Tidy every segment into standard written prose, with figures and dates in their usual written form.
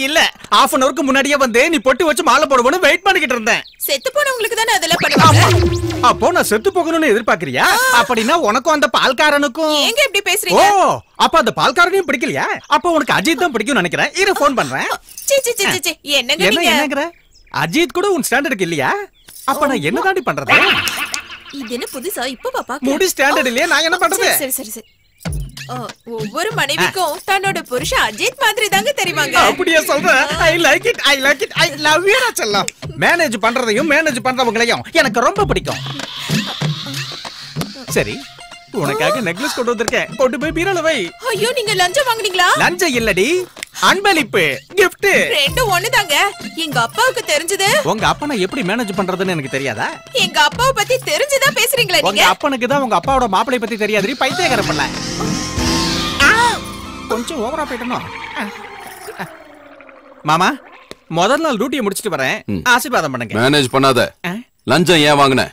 இல்ல half an hourக்கு முன்னாடியே வந்து நீ பொட்டி வச்சு மாலை போடுவோன்னு வெயிட் பண்ணிக்கிட்டு இருந்தேன். செத்து போனவங்களுக்கு தானே அதெல்லாம் பண்ணுவாங்க. அப்போ நான் செத்து போகணும்னு எதிர்பார்க்கறியா? அப்படின்னா உனக்கும் அந்த பால்காரனுக்கும் ஏங்க இப்படி பேசுறீங்க? ஓ அப்ப அந்த பால்காரனையும் பிடிக்கலையா? அப்ப உனக்கு அஜித் தான் பிடிக்கும்னு நினைக்கிறேன். இரு ஃபோன் பண்றேன். சி சி சி சி என்னங்க நீங்க? என்னங்கற? அஜித் கூட உன் ஸ்டாண்டர்டுக்கு இல்லையா? அப்ப நான் என்ன தாண்டி பண்றது? இது என்ன புதுசா இப்ப பாப்பா? முடி ஸ்டாண்டர்ட் இல்லையா? நான் என்ன பண்றது? சரி சரி சரி. ஒவ்வொரு மனைவிக்கும் தன்னோட புருஷன் அஜித் மாதிரி தாங்க தெரிவாங்க. அப்படியே சொல்ற? I like it I love you செல்லம். மேனேஜ் பண்றதையும் மேனேஜ் பண்றவங்களையும் எனக்கு ரொம்ப பிடிக்கும். சரி உனக்காக நெக்லஸ் கொண்டு வந்திருக்கேன். கொண்டு போய் பீரோல வை. ஐயோ நீங்க லஞ்சம் வாங்குனீங்களா? லஞ்சம் இல்லடி, அன்பளிப்பு gift. ரெண்டும் ஒண்ணுதாங்க. எங்க அப்பாவுக்கு தெரிஞ்சது. உங்க அப்பனை எப்படி மேனேஜ் பண்றதுன்னு எனக்கு தெரியாதா? எங்க அப்பாவை பத்தி தெரிஞ்சுதான் பேசுறீங்களா நீங்க? உங்க அப்பனுக்கு தான் உங்க அப்பாவோட மாப்பிளை பத்தி தெரியாதுடி, பைத்தியக்கார பண்ணல. கொஞ்சம் ஓவரா போயிட்டணும். மாமா முதல் நாள் டியூட்டியை முடிச்சிட்டு வரேன், ஆசீர்வாதம் பண்ணுங்க. மேனேஜ் பண்ணாத. லஞ்சம் ஏன் வாங்குன?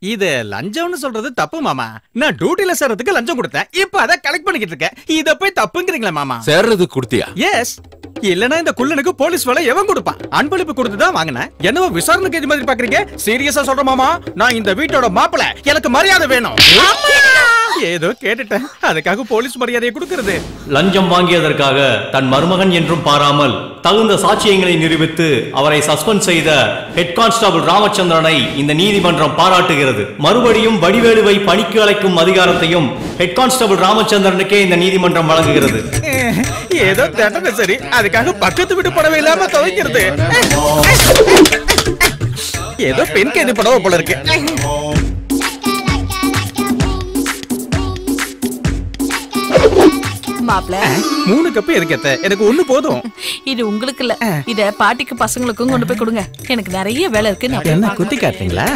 இது லஞ்சம்னு சொல்றது தப்பு மாமா. நான் டியூட்டில சேர்றதுக்கு லஞ்சம் கொடுத்தேன், இப்ப அத கலெக்ட் பண்ணிக்கிட்டு இருக்கேன். இத போய் தப்புங்கறீங்களா மாமா? சேர்றதுக்கு கொடுத்தியா? எஸ். இல்லனா இந்த குள்ளனுக்கு போலீஸ் வேலை எவன் கொடுப்பான்? அன்பளிப்பு கொடுத்து தான் வாங்குனேன். என்னவோ விசாரணை கேஜ் மாதிரி பாக்குறீங்க? சீரியஸா சொல்றேன் மாமா, நான் இந்த வீட்டோட மாப்பிள்ளை, எனக்கு மரியாதை வேணும். ஏதோ கேட்டுட்டேன், அதுக்காக போலீஸ் மரியாதையை கொடுக்கிறது. லஞ்சம் வாங்கியதற்காக தன் மருமகன் என்றும் பாராமல் தகுந்த சாட்சியங்களை நிரூபித்து அவரை சஸ்பெண்ட் செய்த ஹெட் கான்ஸ்டபிள் ராமச்சந்திரனை இந்த நீதிமன்றம் பாராட்டுகிறது. மறுபடியும் வடிவேலுவை பணிக்கு அழைக்கும் அதிகாரத்தையும் ஹெட் கான்ஸ்டபிள் ராமச்சந்திரனுக்கே இந்த நீதிமன்றம் வழங்குகிறது. ஏதோ தண்டனை சரி, அதுக்காக பக்கத்து வீட்டு படவே இல்லாம துவைக்கிறது. ஏதோ பெண் கைது படவ போல இருக்கு. மாப்ள 3 கப் எதுக்கத்த? எனக்கு ஒண்ணு போதும். இது உங்களுக்கு இல்ல, இத பாட்டிக்கு பசங்களுக்கும் கொண்டு போய் கொடுங்க. எனக்கு நிறைய வேலை இருக்கு. நான் என்ன குத்தி காட்டுறீங்களா?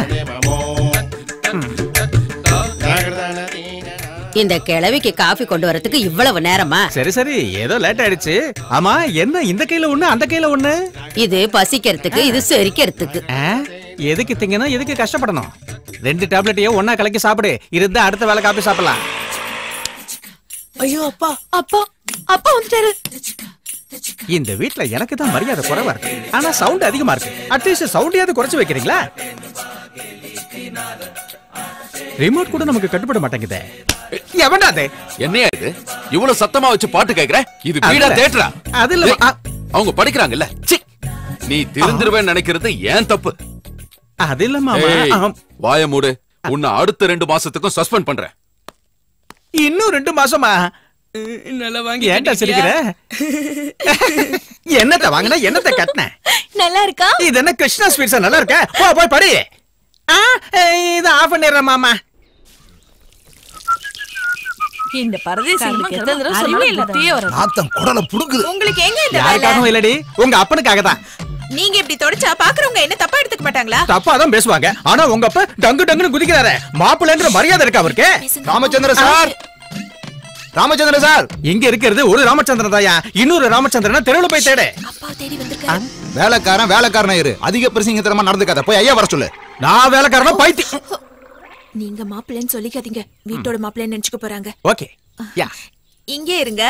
இந்த கிழவிக்கு காஃபி கொண்டு வரதுக்கு இவ்வளவு நேரமா? சரி சரி, ஏதோ லேட் ஆயிடுச்சு. ஆமா என்ன இந்த கையில ஒண்ணு அந்த கையில ஒண்ணு? இது பசிக்கிறதுக்கு, இது செரிக்கிறதுக்கு. எதுக்கு திங்கன்னா எதுக்கு கஷ்டப்படணும்? 2 டேப்லெட்டையும் ஒண்ணா கலக்கி சாப்பிடு, இருந்தா அடுத்த வேளை காப்பி சாப்பிடலாம். ஐயோ அப்பா அப்பா அப்பா வந்துட்டாரு. இந்த வீட்ல எனக்கு தான் மரியாதை குறைவா இருக்கு, ஆனா சவுண்ட் அதிகமா இருக்கு. அட்லீஸ்ட் சவுண்டையாவது குறைச்சு வைக்கிறீங்களா? ரிமோட் கூட நமக்கு கட்டுப்பட மாட்டேங்குதே. எவன்டா அது? என்னையா இது இவ்வளவு சத்தமா வச்சு பாட்டு கேக்குற? இது வீடா தியேட்டரா? அது இல்ல, அவங்க படிக்கிறாங்கல்ல. நீ திருந்திருவேன்னு நினைக்கிறது ஏன் தப்பு. அது இல்ல மாமா. வாய மூடு. உன்னை அடுத்த 2 மாசத்துக்கும் சஸ்பெண்ட் பண்றேன். இன்னும் 2 மாசமா? நல்லா வாங்கி ஏன்டா சிரிக்கிற? என்னத்த வாங்கினா என்னத்த கட்டின? நல்லா இருக்கா? இது என்ன கிருஷ்ணா ஸ்வீட்ஸா? நல்லா இருக்க? போ போய் படி. இது ஆஃப் பண்ணிடுறேன் மாமா. இந்த பரதேசிகளுக்கு எத்தனை தடவை சொல்லவே இல்ல, தீய வர நாத்தம் குடல புடுங்குது. உங்களுக்கு எங்க இந்த வேலை? யாருக்காகவும் இல்லடி, உங்க அப்பனுக்காக தான். நீங்க இப்படி தொடச்சா பாக்குறவங்க என்ன தப்பா எடுத்துக்க மாட்டாங்களா? தப்பா தான் பேசுவாங்க, ஆனா உங்க அப்பா டங்கு டங்குன்னு குதிக்கிறாரு. மாப்பிள்ளைன்ற மரியாதை இருக்கா அவருக்கு? Ramachandra sir, Ramachandra sir. இங்க இருக்கிறது ஒரு ராமச்சந்திரன் தாயா, இன்னொரு ராமச்சந்திரன் தெருவுல போய் தேடு. அப்பா தேடி வந்திருக்காரு. வேலைக்காரன் வேலைக்காரனா இரு, அதிக பிரசிங்கத்தனமா நடந்துக்காத. போய் ஐயா வர சொல்லு. நான் வேலைக்காரனா பைத்தி. நீங்க மாப்பிள்ளைன்னு சொல்லிக்காதீங்க, வீட்டோட மாப்பிள்ளைன்னு நினைச்சுக்க போறாங்க. ஓகே யா, இங்கே இருங்க.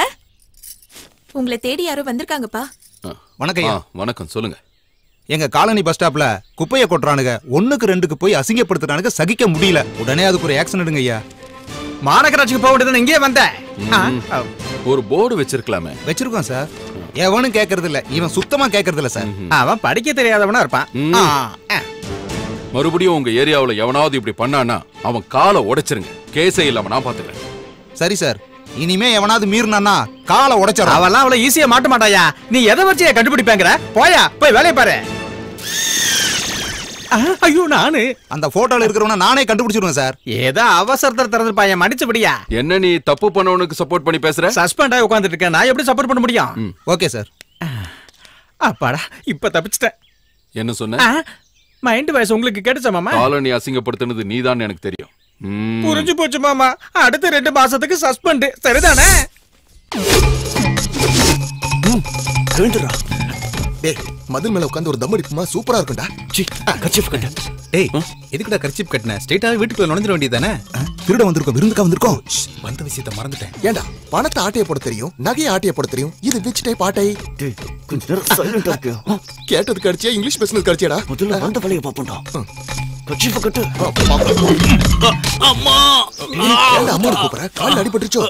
உங்களை தேடி யாரோ வந்திருக்காங்கப்பா. வணக்கம் ஐயா. வணக்கம், சொல்லுங்க. எங்க காலனி பஸ் ஸ்டாப்ல குப்பைய கொட்டுறானுங்க. 1க்கு 2க்கு போய் அசிங்கப்படுத்துறானுங்க, சகிக்க முடியல. உடனே அதுக்கு ஒரு ஆக்ஷன் எடுங்க ஐயா. மாநகராட்சிக்கு போக வேண்டியது இங்கே வந்தேன். ஒரு போர்டு வச்சிருக்கலாமே. வச்சிருக்கோம் சார். எவனும் கேக்குறது இல்ல, இவன் சுத்தமா கேக்குறது இல்ல சார். அவன் படிக்க தெரியாதவனா இருப்பான். மறுபடியும் உங்க ஏரியாவுல எவனாவது இப்படி பண்ணானா அவன் காலை உடைச்சிருங்க. கேஸே இல்லாம நான் பாத்துக்கிறேன். சரி சார், இனிமே எவனாவது மீறினானா காலை உடைச்சற. அவெல்லாம் அவ்வளவு ஈஸியா மாட்ட மாட்டாயா. நீ எதை வச்சு கண்டுபிடிப்பாங்கற? போயா போய் வேலைய பாரு. ஐயோ நானு அந்த போட்டோல இருக்கிறவன நானே கண்டுபிடிச்சிடுவேன் சார். ஏதோ அவசரத்துல திறந்துப்பாயா, மடிச்சுபடியா. என்ன நீ தப்பு பண்ணவனுக்கு சப்போர்ட் பண்ணி பேசுற? சஸ்பெண்ட் ஆகி உட்கார்ந்துட்டு இருக்கேன், நான் எப்படி சப்போர்ட் பண்ண முடியும்? Okay sir. அப்பாடா இப்ப தப்பிச்சிட்டேன். என்ன சொன்ன? மைண்ட் வாய்ஸ் உங்களுக்கு கேட்டுச்சா மாமா? காலனி அசிங்கப்படுத்துனது நீதான் எனக்கு தெரியும். புரிஞ்சு போச்சு மாமா. அடுத்த 2 மாசத்துக்கு சஸ்பெண்ட், சரிதானே? டேய் மதில் மேல உட்கார்ந்து ஒரு தம் அடிக்குமா சூப்பரா இருக்கும்டா. சி கர்ச்சீப் கட்டு. டேய் எதுக்குடா கர்ச்சீப் கட்டன? ஸ்ட்ரைட்டா வீட்டுக்குள்ள நுழைஞ்சிர வேண்டியதானே? திருட வந்திருக்கோம், விருந்துக்கா வந்திருக்கோம். வந்த விஷயத்தை மறந்துட்டேன். ஏண்டா பணத்தை ஆட்டைய போட தெரியும், நகையை ஆட்டைய போட தெரியும். இது விச் டைப் ஆட்டை? டேய் கொஞ்ச நேரம் சைலண்டா இருக்கியா? கேட்டது கடிச்சியா இங்கிலீஷ் பேசுனது கடிச்சியாடா? முதல்ல வந்த வேலையை பாப்போம்டா. கர்ச்சீப் கட்டு. அம்மா ஏண்டா அம்மா கூப்பிடுற? கால்ல அடிபட்டுச்சோ?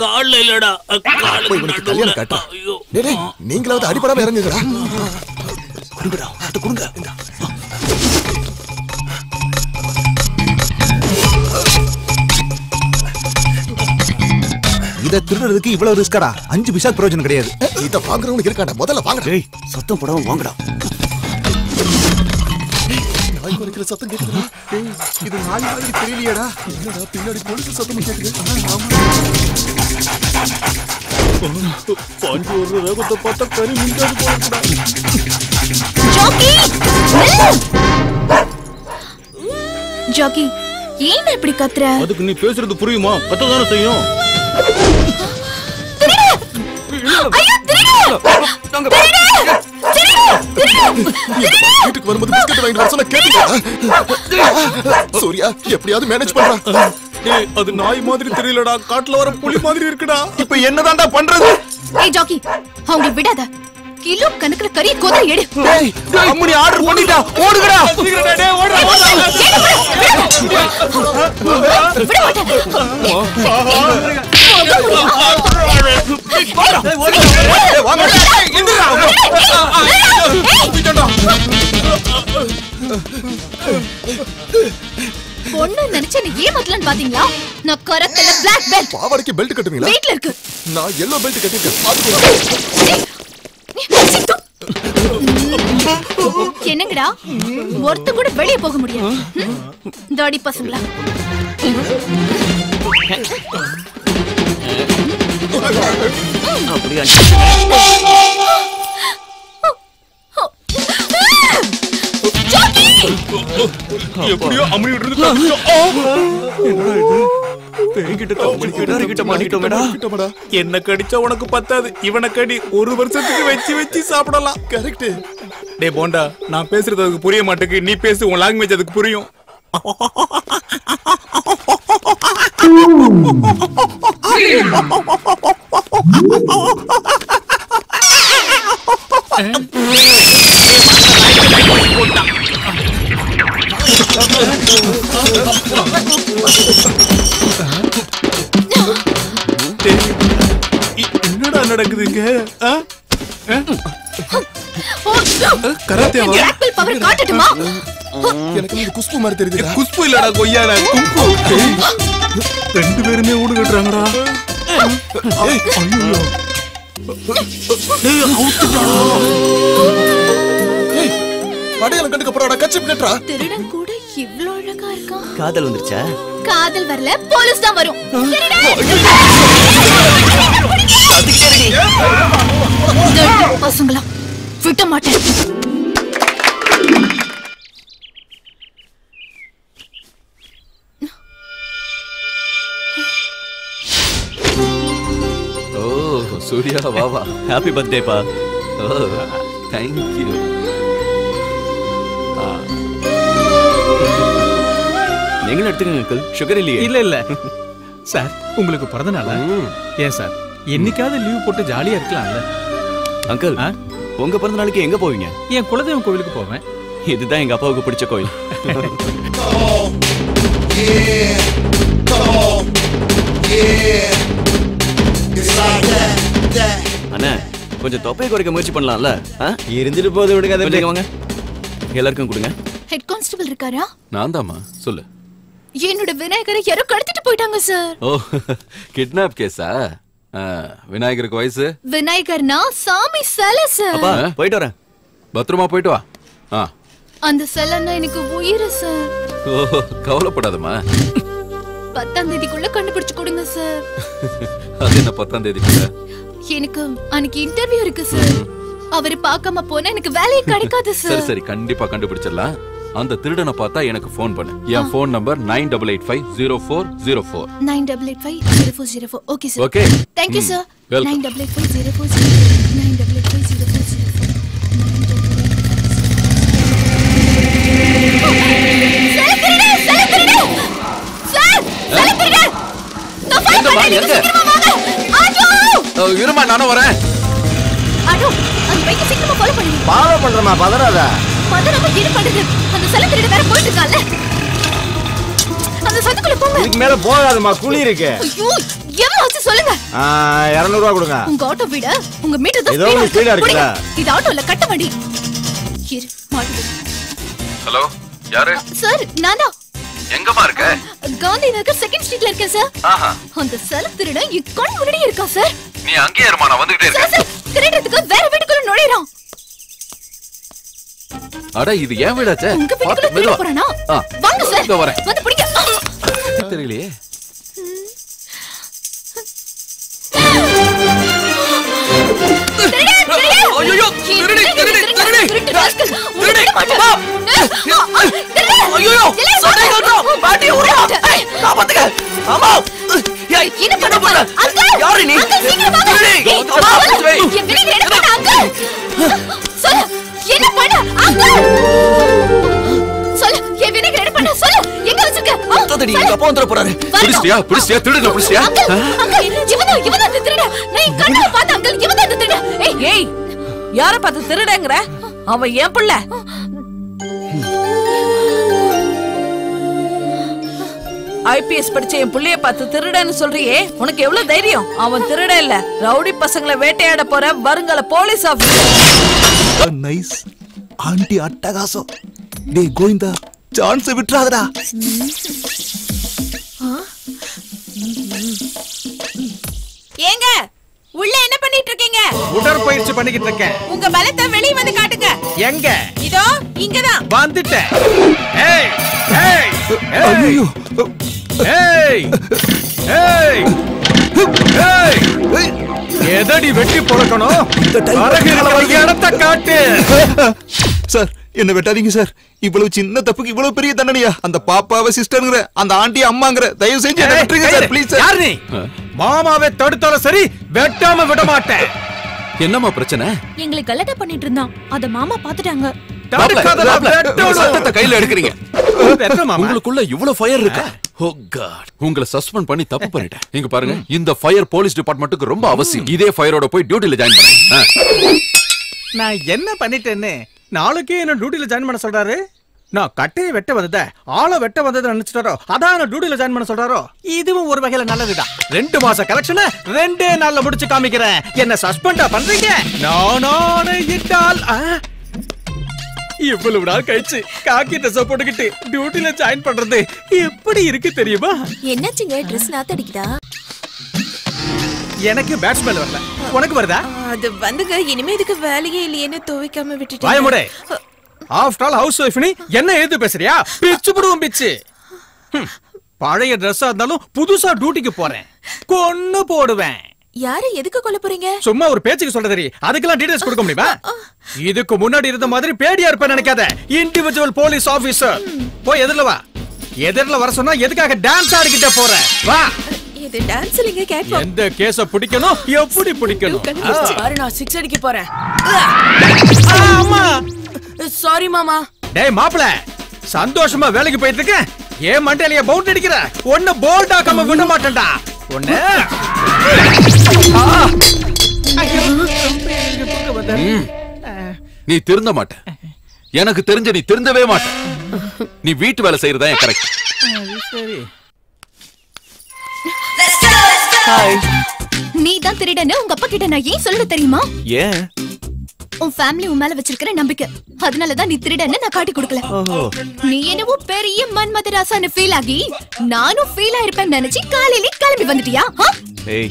கால்ல இல்லடா, போய் இவனுக்கு கல்யாணம் காட்டு. டேய் நீங்களாவது அடிபடாம இறங்குங்கடா. குடுங்கடா, அத குடுங்க. இத திருடுறதுக்கு இவ்வளவு ரிஸ்கடா? 5 பைசா பிரயோஜனம் கிடையாது. இத வாங்குறவனுக்கு இருக்காடா, முதல்ல வாங்க. டேய் சத்தம் போடாம வாங்கடா. நாய் குறைக்கிற சத்தம் கேக்குதுடா. இது நாய் மாதிரி தெரியலையேடா. என்னடா பின்னாடி போலீஸ் சத்தம் கேக்குது? பாண்டி ஒரு ரகத்தை பார்த்தா கறி மிஞ்சாது போறதுடா. ஜாக்கி ஜாக்கி ஏன் இப்படி கத்துற? அதுக்கு நீ பேசுறது புரியுமா? கத்ததானே செய்யும். வீட்டுக்கு வரும்போது பிஸ்கட் வாங்கிட்டு வர சொன்னா கேட்டீங்களா? சூர்யா எப்படியாவது மேனேஜ் பண்றா. டேய் அது நாய் மாதிரி தெரியலடா, காட்டுல வர புலி மாதிரி இருக்குடா. இப்போ என்னதான்டா பண்றது? ஏய் ஜாக்கி அவங்க விடாத. கிலோ கணக்குல கறி கோதா எடு. டேய் அம்மனி ஆர்டர் பண்ணிட்டா, ஓடுங்கடா. டேய் ஓடுடா விட பொண்ணு நினைச்சு நீ ஏமாத்தலன்னு பாத்தீங்களா? நான் கரெக்ட்ல பிளாக் பெல்ட். பாவாடைக்கு பெல்ட் கட்டுவீங்களா? வீட்ல இருக்கு. நான் yellow பெல்ட் கட்டிருக்கேன். என்னங்கடா ஒருத்த கூட வெளியே போக முடியாது. தாடி பசங்களா அப்படியே எப்படியோ அம்மனி விட்டு என்ன கடிச்சா உனக்கு பத்தாது, இவனை கடி 1 வருஷத்துக்கு வச்சு வச்சு சாப்பிடலாம். கரெக்ட். டே போண்டா, நான் பேசுறது அதுக்கு புரிய மாட்டேங்குது, நீ பேசு, உன் லாங்குவேஜ் அதுக்கு புரியும். என்னடா நடக்குதுங்க? கராத்தேவா? ஆப்பிள் பவர் காட்டட்டுமா? எனக்கு இது குஸ்பு மாதிரி தெரியுதுடா. குஸ்பு இல்லடா கொய்யாடா, கும்பு. 2 பேருமே ஊடு கட்டுறாங்கடா. ஏய் ஐயோ. டேய் அவுத்துடா. ஏய் அடையாளம் கண்டுக்க போறாடா, கச்சப் கட்டறா. திருடன் கூட இவ்ளோ அழகா இருக்கான். காதல் வந்துருச்சா? காதல் வரல, போலீஸ் தான் வரும். பசங்களா விட்ட மாட்டேன். ஓ சூர்யா வா வா. ஹாப்பி பர்த்டே பா. ஓ தேங்க் யூ. நீங்களும் எடுத்துக்கங்க அங்கிள், சுகர் இல்லையே. இல்ல இல்ல சார், உங்களுக்கு பிறந்த நாளா? ஏன் சார் என்னைக்காவது லீவ் போட்டு ஜாலியா இருக்கலாம்ல? அங்கிள் உங்க பிறந்த நாளைக்கு எங்க போவீங்க? என் குலதெய்வம் கோவிலுக்கு போவேன். இதுதான் எங்க அப்பாவுக்கு பிடிச்ச கோயில். அண்ணா கொஞ்சம் தொப்பையை குறைக்க முயற்சி பண்ணலாம்ல? இருந்துட்டு போது விடுங்க. வாங்க எல்லாருக்கும் கொடுங்க. ஹெட் கான்ஸ்டபிள் இருக்காரா? நான் தாமா, சொல்லு. என்னோட விநாயகரை யாரோ கடத்திட்டு போயிட்டாங்க சார். ஓ கிட்னாப் கேஸா? விநாயகருக்கு வயசு? விநாயகர்னா சாமி சிலை சார். அப்பா போயிட்டு வரேன். பத்திரமா போயிட்டு வா. அந்த சிலைன்னா எனக்கு உயிர் சார். ஓ கவலைப்படாதம்மா. 10ஆம் தேதிக்குள்ள கண்டுபிடிச்சு கொடுங்க சார். அது என்ன 10ஆம் தேதி? எனக்கு அன்னைக்கு இன்டர்வியூ இருக்கு சார். அவரை பார்க்காம போனா எனக்கு வேலையே கிடைக்காது சார். சரி சரி கண்டிப்பா கண்டுபிடிச்சிடலாம். அந்த திருடனை பார்த்தா எனக்கு ஃபோன் பண்ணு. என் phone number 98850404. 98850404. Okay sir. Okay thank you sir. Welcome. 98850404. எங்கம்மா, எங்க? இருமா, நானும் வரேன். ஃபாலோ பண்றமா, பதறாத. இதுக்கு மேல போகாதம்மா, குழி இருக்கு. சொல்லுங்க. 200 ரூபாய் கொடுங்க. உங்க ஆட்டோ விட உங்க மீட்டர் தான் ஏதோ ஸ்பீடா இருக்குல. இது ஆட்டோல கட்ட வண்டி. ஹலோ, யாரு? சார், நானா. எங்கம்மா இருக்க? காந்தி நகர் 2nd ஸ்ட்ரீட்ல இருக்கேன் சார். அந்த செலவு திருடன் என் கண் முன்னாடியே இருக்கா சார். நீ அங்கேயே இருமா, நான் வந்துட்டே இருக்கேன். சார், திருடறதுக்கு வேற வீட்டுக்குள்ள நுழையறான். அட, இது ஏன் வீடாச்சே? உங்க வீட்டுக்குள்ள திருட போறானா? வாங்க சார். இதோ வரேன். வந்து பிடிங்க. தெரியலையே. ஐயோ, திருடி. ஐயோ, சட்டை கழட்டும். பாட்டி ஓடுறா. காப்பாத்துங்க. அம்மா. என்ன பண்ண போற? அங்கிள். யாரு நீ? திருடி. என் வீட்டுக்கு என்ன பண்ண அங்கிள்? சொல்லு. என்ன பண்ண அங்கிள்? சொல்லு. என் வீட்டுக்கு என்ன பண்ண? சொல்லு. எங்க வச்சிருக்க? தோதடி, எங்க அப்பா வந்துற போறாரு. புடிச்சியா? திருடன புடிச்சியா? அங்கிள், இவன் அந்த திருட. நான் கண்ணால பார்த்த அங்கிள், இவன் அந்த திருட. ஏய், யார பார்த்து திருடங்கற? அவன் ஏன் புள்ள? ஐபிஎஸ் படிச்ச என் புள்ளைய பார்த்து திருடன்னு சொல்றியே, உனக்கு எவ்வளவு தைரியம்? அவன் திருட இல்ல, ரவுடி பசங்களை வேட்டையாட போற வருங்கால போலீஸ் ஆபீசர். நைஸ். ஆண்டி அட்டகாசம். டேய் கோவிந்தா, சான்ஸ் விட்டுறாதடா. ஏங்க, உள்ள என்ன பண்ணிட்டு இருக்கீங்க? உடற்பயிற்சி பண்ணிக்கிட்டு இருக்கேன். உங்க பலத்தை வெளிய வந்து காட்டுங்க. எங்க? இதோ இங்கதான். வந்துட்டேன். ஏய் ஏய் ஐயோ. ஏய் ஏய் ஏய், எதடி வெட்டி பொறுக்கணும்? இடத்த காட்டு. சார், என்ன வெட்டாதீங்க சார். இவ்வளவு சின்ன தப்புக்கு இவ்வளவு பெரிய தண்டனையா? அந்த பாப்பாவை சிஸ்டர்ங்கற, அந்த ஆண்டி அம்மாங்கற, தயவு செஞ்சு என்ன விட்டுருங்க சார், ப்ளீஸ் சார். யார் நீ? மாமாவே தடுத்தாலும் சரி, வெட்டாம விட மாட்டேன். என்னம்மா பிரச்சனை? எங்களை கலட்ட பண்ணிட்டு இருந்தான். அத மாமா பாத்துட்டாங்க. சட்டத்தை கையில எடுக்கிறீங்க. உங்களுக்குள்ள இவ்வளவு ஃபயர் இருக்கா? ஓ காட், உங்களை சஸ்பெண்ட் பண்ணி தப்பு பண்ணிட்டேன். இங்க பாருங்க, இந்த ஃபயர் போலீஸ் டிபார்ட்மெண்ட்டுக்கு ரொம்ப அவசியம். இதே ஃபயரோட போய் டியூட்டில ஜாயின் பண்ணுங்க. நான் என்ன பண்ணிட்டேன்னு நாளைக்கே என்ன டியூட்டில ஜாயின் பண்ண சொல்றாரு? நான் கட்டையை வெட்ட வந்தத ஆளை வெட்ட வந்ததை நினைச்சிட்டாரோ, அதான் நான் டியூட்டில ஜாயின் பண்ண சொல்றாரோ? இதுவும் ஒரு வகையில நல்லதுதான். 2 மாச கலெக்ஷனை 2 நாள்ல முடிச்சு காமிக்கிறேன். என்ன சஸ்பெண்டா பண்றீங்க? நானே இட்டால் இவ்வளவு நாள் கழிச்சு காக்கி ட்ரெஸ் போட்டுக்கிட்டு டியூட்டில ஜாயின் பண்றது எப்படி இருக்கு தெரியுமா? என்னாச்சுங்க, ட்ரெஸ் நாத்தடிக்குதா? எனக்கு பேட் ஸ்மெல் வரல, உனக்கு வருதா? அது வந்துங்க, இனிமே இதுக்கு வேலையே இல்லையேன்னு துவைக்காம விட்டுட்டேன். வாய மூடு. ஆஃப்டர் ஆல் ஹவுஸ் வைஃப் நீ என்ன ஏது பேசுறியா? பிச்சு புடுவோம் பிச்சு. பழைய ட்ரெஸ்ஸா இருந்தாலும் புதுசா டியூட்டிக்கு போறேன், கொன்னு போடுவேன். யாரை எதுக்கு கொல்ல போறீங்க? சும்மா ஒரு பேச்சுக்கு சொல்றதரி, அதுக்கெல்லாம் டீடைல்ஸ் கொடுக்க முடியுமா? இதுக்கு முன்னாடி இருந்த மாதிரி பேடியா இருப்பேன் நினைக்காத. Individual police officer. போய் எதிரில வா. எதிரில வர சொன்னா எதுக்காக டான்ஸ் ஆடிக்கிட்டே போற? வா. இது டான்ஸ் இல்லைங்க, கேட்வாக். எந்த கேஸ பிடிக்கணும், எப்படி பிடிக்கணும்? பாரு, நான் 6 அடிக்க போறேன். அம்மா, சாரி மாமா. டேய் மாப்ள, சந்தோஷமா வேலைக்கு போயிட்டு இருக்கேன். ஏன் மண்டையில பவுண்ட் அடிக்கிற? ஒண்ணு போல்ட் ஆக்காம விட மாட்டேன்டா. ஒண்ணு நீ திருந்த மாட்ட. எனக்கு தெரிஞ்ச நீ திருந்தவே மாட்ட. நீ வீட்டு வேலை செய்யறதா கரெக்ட். நீ தான் திருடன்னு உங்க அப்பா கிட்ட நான் ஏன் சொல்ல தெரியுமா? ஏன்? உன் ஃபேமிலி உன் மேல வச்சிருக்கிற நம்பிக்கை, அதனாலதான் நீ திருடன்னு நான் காட்டி கொடுக்கல. நீ என்னவோ பெரிய மன்மதராசான்னு ஃபீல் ஆகி நானும் ஃபீல் ஆயிருப்பேன்னு நினைச்சு காலையில கிளம்பி வந்துட்டியா?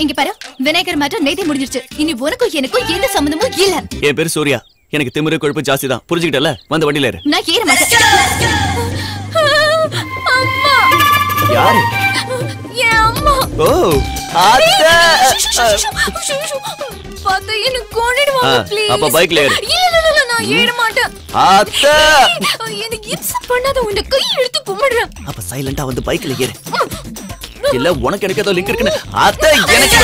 இங்க பாரு, விநாயகர் மாற்றம் நேத்தே முடிஞ்சிருச்சு. இனி உனக்கும் எனக்கும் எந்த சம்பந்தமும் இல்ல. என் பேரு சூர்யா. எனக்கு திமிரு கொழுப்பு ஜாஸ்தி தான், புரிஞ்சுக்கிட்டல? வந்து வண்டியில ஏறு. நான் ஏற மாட்டேன். அம்மா. யாரு? என் அம்மா. ஓ, அத்தை. பாத்தா என்ன கொன்னிடுவாங்க ப்ளீஸ். அப்ப பைக்ல ஏறு. இல்ல நான் ஏற மாட்டேன். அத்தை. எனக்கு இன்சல்ட் பண்ணாத, உன்னை கை எடுத்து கும்பிடுறேன். அப்ப சைலண்டா வந்து பைக்ல ஏறு. இல்ல உனக்கு எனக்கு ஏதோ லிங்க் இருக்குன்னு. அத்தை, எனக்கு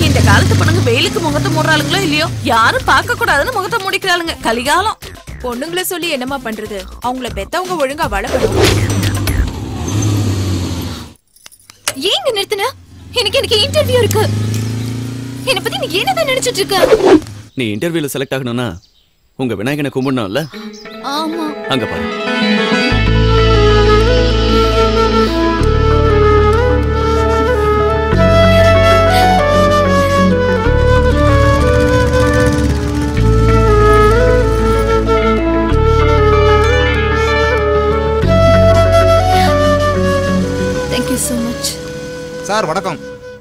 இந்த காலத்து பொண்ணுங்க வெயிலுக்கு முகத்தை மூடுறாளுங்களோ இல்லையோ, யாரும் பார்க்க கூடாதுன்னு முகத்தை முடிக்கிறாளுங்க. கலிகாலம். பொண்ணுங்களை சொல்லி என்னமா பண்றது? அவங்கள பெத்தவங்க ஒழுங்கா வளர்க்கணும். ஏங்க நிறுத்துன? எனக்கு இன்டர்வியூ இருக்கு. என்ன பத்தி நீ என்னதான் நினைச்சிட்டு இருக்க? நீ இன்டர்வியூல செலக்ட் ஆகணும்னா உங்க விநாயகனை கும்பிடணும்ல? ஆமா. அங்க பாரு. Thank you so much. Sir வணக்கம்.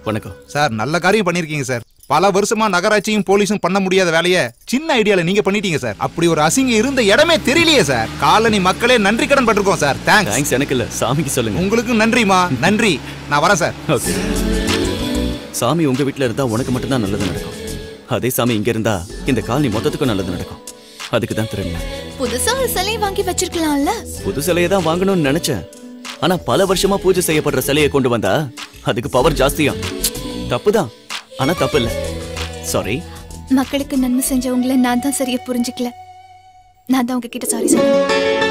வணக்கம் சார், நல்ல காரியம் பண்ணிருக்கீங்க சார். பல வருஷமா நகராட்சியும் போலீஸும் பண்ண முடியாத வேலையை சின்ன ஐடியால நீங்க பண்ணிட்டீங்க சார். அப்படி ஒரு அசிங்கம் இருந்த இடமே தெரியலையே சார். காலனி மக்களே நன்றி கடன் பட்டிருக்கோம் சார். தேங்க்ஸ். எனக்கு இல்ல, சாமிக்கு சொல்லுங்க. உங்களுக்கு நன்றிமா. நன்றி. நான் வரேன் சார். ஓகே. சாமி உங்க வீட்ல இருந்தா உனக்கு மட்டும் தான் நல்லது நடக்கும். அதே சாமி இங்க இருந்தா இந்த காலனி மொத்தத்துக்கும் நல்லது நடக்கும். அதுக்கு தான் திரும்ப புதுசா ஒரு சிலை வாங்கி வச்சிருக்கலாம்ல? புது சிலையை தான் வாங்கணும்னு நினைச்சேன். ஆனா பல வருஷமா பூஜை செய்யப்படுற சிலையை கொண்டு வந்தா அதுக்கு பவர் ஜாஸ்தியா. தப்புதான், ஆனா தப்பு இல்ல. சாரி. மக்களுக்கு நன்மை செஞ்சவங்களை நான் தான் சரியா புரிஞ்சுக்கல. நான் தான் உங்ககிட்ட சாரி சொல்றேன்.